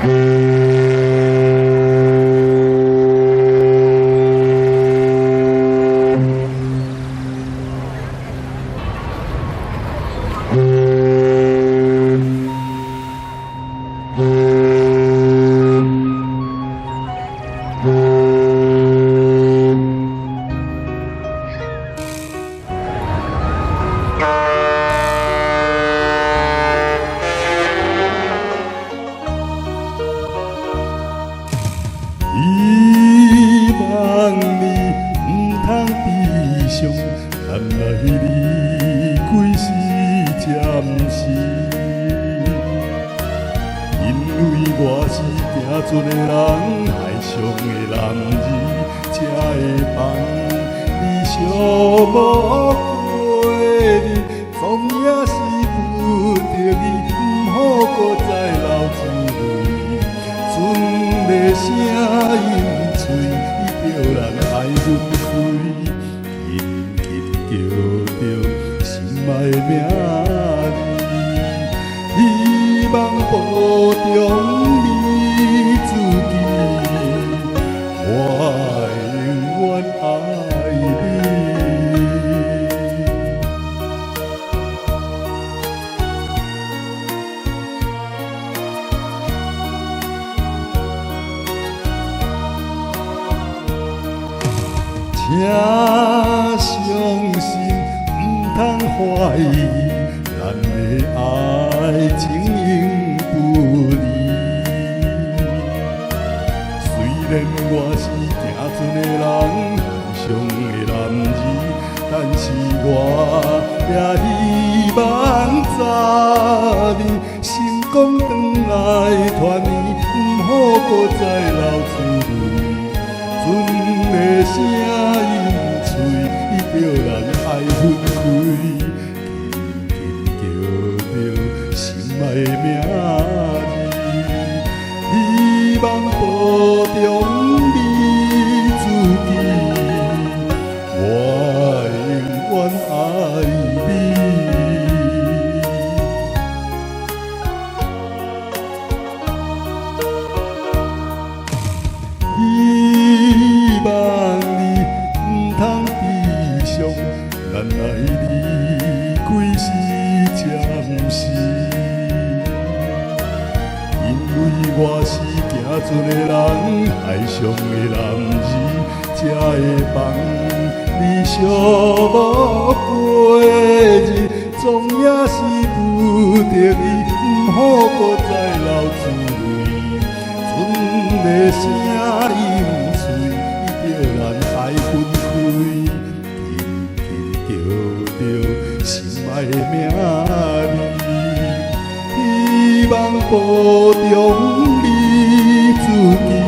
希望你唔通悲伤，咱来离开是暂时。因为我是行船的人，海上的男儿，才会放你寂寞过日，总也是不得已，唔好搁再流珠泪。船的声音碎，伊叫人爱阮开，紧紧叫着心爱的名字，希望保重你自己，我永远爱你。请相信，唔通怀疑，咱的爱情永不离。虽然我是行船的人，海上的男儿，但是我也希望早日成功回来团圆，唔好搁再流珠泪。船的声音碎，伊叫人爱分开，紧紧叫着心爱的名字，希望保重你自己，我永远爱你。希望你唔通悲伤，咱爱离开是暂时。因为我是行船的人，海上的男儿，才会放你寂寞过日，总也是不得已，唔好搁再流珠泪。船的声音碎，伊叫人爱分开，紧紧叫着心爱的名字，希望保重你自己。